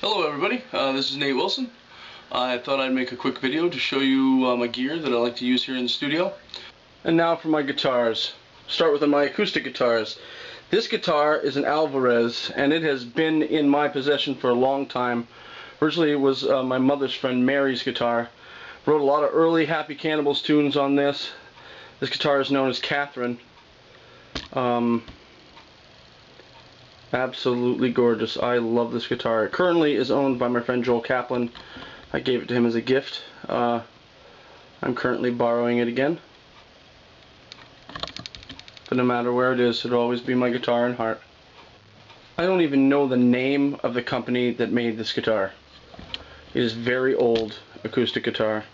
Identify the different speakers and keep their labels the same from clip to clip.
Speaker 1: Hello everybody, this is Nate Wilson. I thought I'd make a quick video to show you my gear that I like to use here in the studio. And now for my guitars. Start with my acoustic guitars. This guitar is an Alvarez and it has been in my possession for a long time. Originally it was my mother's friend Mary's guitar. Wrote a lot of early Happy Cannibals tunes on this. This guitar is known as Catherine. Absolutely gorgeous. I love this guitar. It currently is owned by my friend Joel Kaplan. I gave it to him as a gift. I'm currently borrowing it again. But no matter where it is, it'll always be my guitar and heart. I don't even know the name of the company that made this guitar. It is very old acoustic guitar.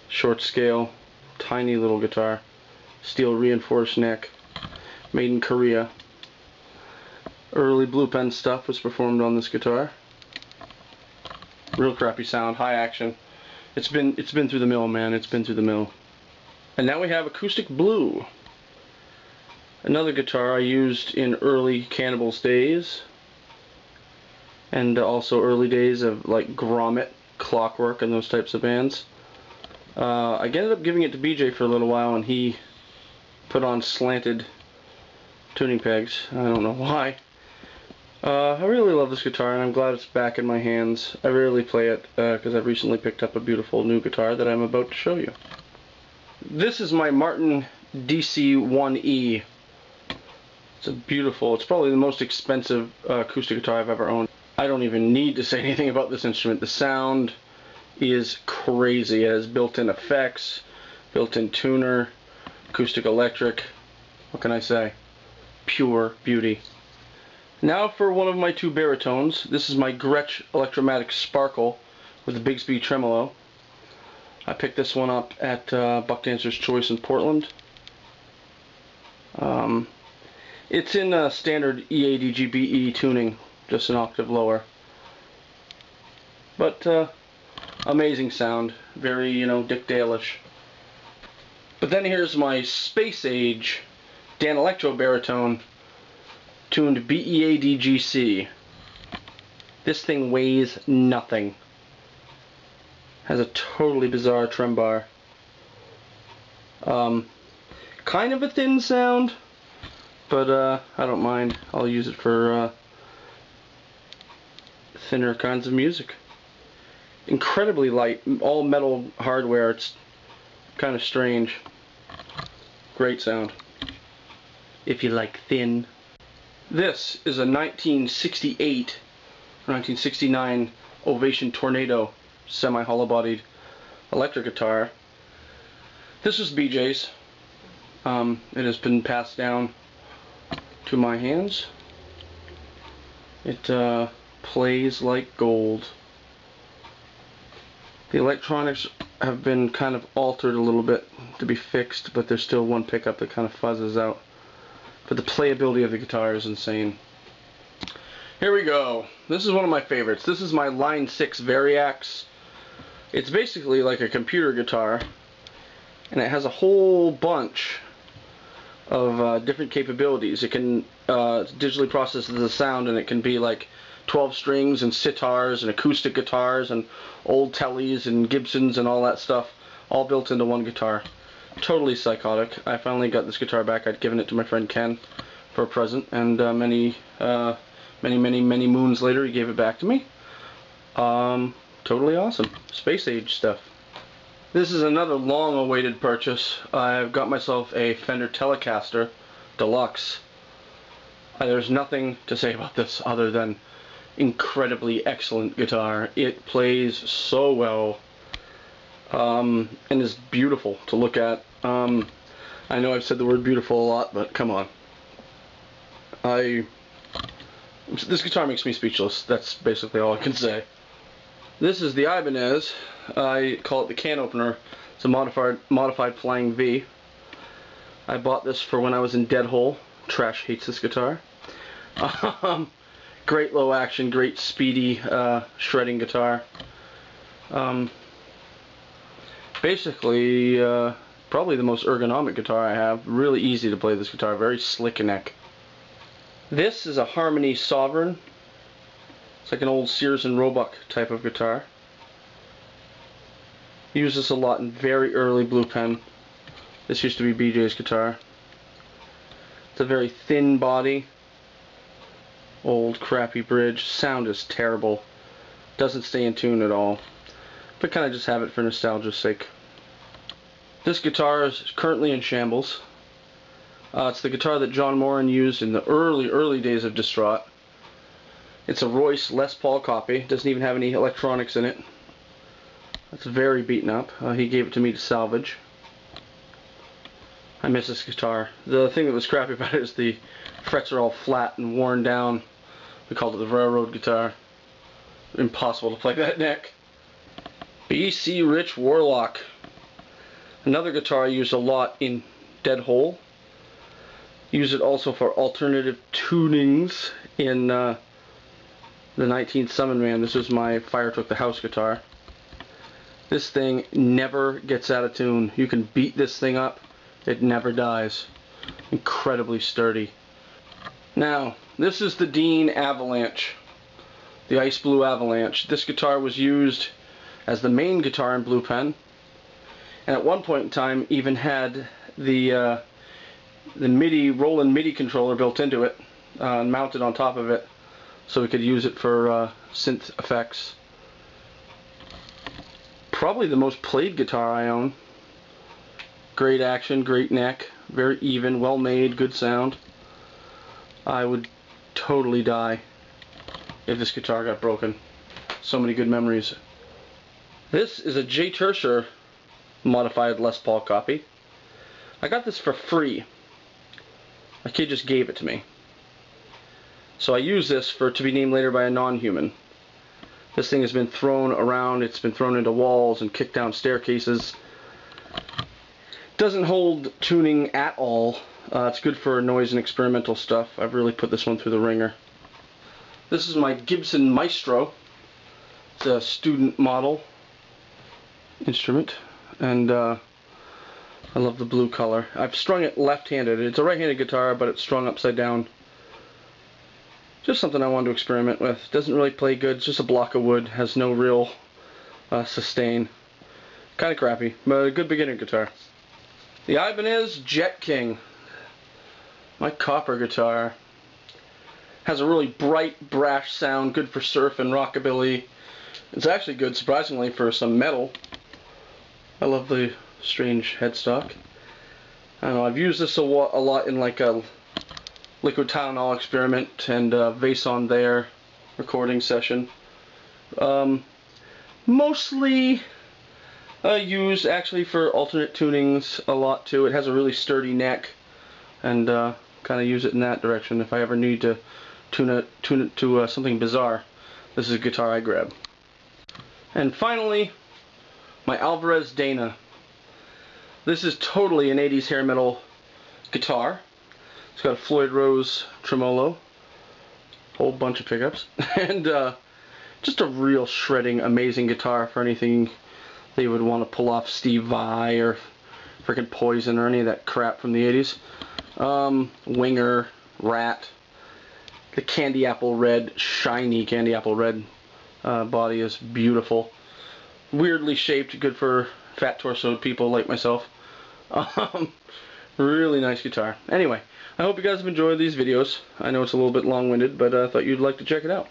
Speaker 1: Short scale, tiny little guitar. Steel reinforced neck. Made in Korea. Early Blue Pen stuff was performed on this guitar. Real crappy sound, high action. It's been through the mill, man. It's been through the mill. And now we have Acoustic Blue. Another guitar I used in early Cannibals days. And also early days of like Grommet, Clockwork, and those types of bands. I ended up giving it to BJ for a little while and he put on slanted tuning pegs. I don't know why. I really love this guitar and I'm glad it's back in my hands. I rarely play it because I've recently picked up a beautiful new guitar that I'm about to show you. This is my Martin DC-1E. It's probably the most expensive acoustic guitar I've ever owned. I don't even need to say anything about this instrument. The sound is crazy. It has built-in effects, built-in tuner, acoustic electric. What can I say? Pure beauty. Now for one of my two baritones. This is my Gretsch Electromatic Sparkle with a Bigsby tremolo. I picked this one up at Buck Dancer's Choice in Portland. It's in standard EADGBE tuning, just an octave lower. But amazing sound, very, Dick Dale-ish. But then here's my Space Age Danelectro baritone, tuned BEADGC. This thing weighs nothing. Has a totally bizarre trem bar. Kind of a thin sound, but I don't mind. I'll use it for thinner kinds of music. Incredibly light, all metal hardware. It's kind of strange. Great sound. If you like thin. This is a 1968 or 1969 Ovation Tornado semi-hollow bodied electric guitar. This was BJ's. It has been passed down to my hands. It plays like gold. The electronics have been kind of altered a little bit to be fixed, but there's still one pickup that kind of fuzzes out. But the playability of the guitar is insane. Here we go. This is one of my favorites. This is my Line 6 Variax. It's basically like a computer guitar, and it has a whole bunch of different capabilities. It can digitally process the sound, and it can be like 12 strings and sitars and acoustic guitars and old Tellys and Gibsons and all that stuff, all built into one guitar. Totally psychotic. I finally got this guitar back. I'd given it to my friend Ken for a present, and many moons later he gave it back to me. Totally awesome. Space Age stuff. This is another long-awaited purchase. I've got myself a Fender Telecaster Deluxe. There's nothing to say about this other than incredibly excellent guitar. It plays so well. And is beautiful to look at. I know I've said the word beautiful a lot, but come on. This guitar makes me speechless. That's basically all I can say. This is the Ibanez. I call it the can opener. It's a modified Flying V. I bought this for when I was in Dead Hole. Trash hates this guitar. Great low action, great speedy shredding guitar. Basically, probably the most ergonomic guitar I have. Really easy to play this guitar, very slick neck. This is a Harmony Sovereign. It's like an old Sears and Roebuck type of guitar. Use this a lot in very early blue pen. This used to be BJ's guitar. It's a very thin body. Old crappy bridge. Sound is terrible. Doesn't stay in tune at all. But kind of just have it for nostalgia's sake. This guitar is currently in shambles. It's the guitar that John Moran used in the early days of Distraught. It's a Royce Les Paul copy. It doesn't even have any electronics in it. It's very beaten up. He gave it to me to salvage. I miss this guitar. The thing that was crappy about it is the frets are all flat and worn down. We called it the railroad guitar. Impossible to play that neck. BC Rich Warlock. Another guitar I use a lot in Dead Hole. Use it also for alternative tunings in the Naythen Summon Man. This is my Fire Took the House guitar. This thing never gets out of tune. You can beat this thing up, it never dies. Incredibly sturdy. Now, this is the Dean Avalanche, the Ice Blue Avalanche. This guitar was used as the main guitar in Blue Pen, and at one point in time even had the Roland MIDI controller built into it, mounted on top of it, so we could use it for synth effects. Probably the most played guitar I own. Great action, great neck, very even, well made, good sound. I would totally die if this guitar got broken. So many good memories. This is a Jay Tertier modified Les Paul copy. I got this for free. My kid just gave it to me. So I use this to be named later by a non-human. This thing has been thrown around, it's been thrown into walls and kicked down staircases. Doesn't hold tuning at all. It's good for noise and experimental stuff. I've really put this one through the ringer. This is my Gibson Maestro. It's a student model instrument, and I love the blue color. I've strung it left-handed. It's a right-handed guitar, but it's strung upside down. Just something I wanted to experiment with. Doesn't really play good. It's just a block of wood. Has no real sustain. Kind of crappy, but a good beginner guitar. The Ibanez Jet King. My copper guitar. Has a really bright, brash sound. Good for surf and rockabilly. It's actually good, surprisingly, for some metal. I love the strange headstock. I don't know, I've used this a lot in like a Liquid Tylenol experiment and Vase on There recording session. Mostly used actually for alternate tunings a lot too. It has a really sturdy neck, and kind of use it in that direction if I ever need to tune it to something bizarre. This is a guitar I grab. And finally, my Alvarez Dana. This is totally an 80s hair metal guitar. It's got a Floyd Rose tremolo, whole bunch of pickups, and just a real shredding, amazing guitar for anything that you would want to pull off Steve Vai or frickin' Poison or any of that crap from the 80s. Winger, Rat, the candy apple red, shiny candy apple red body is beautiful. Weirdly shaped, good for fat torsoed people like myself. Really nice guitar. Anyway, I hope you guys have enjoyed these videos. I know it's a little bit long-winded, but I thought you'd like to check it out.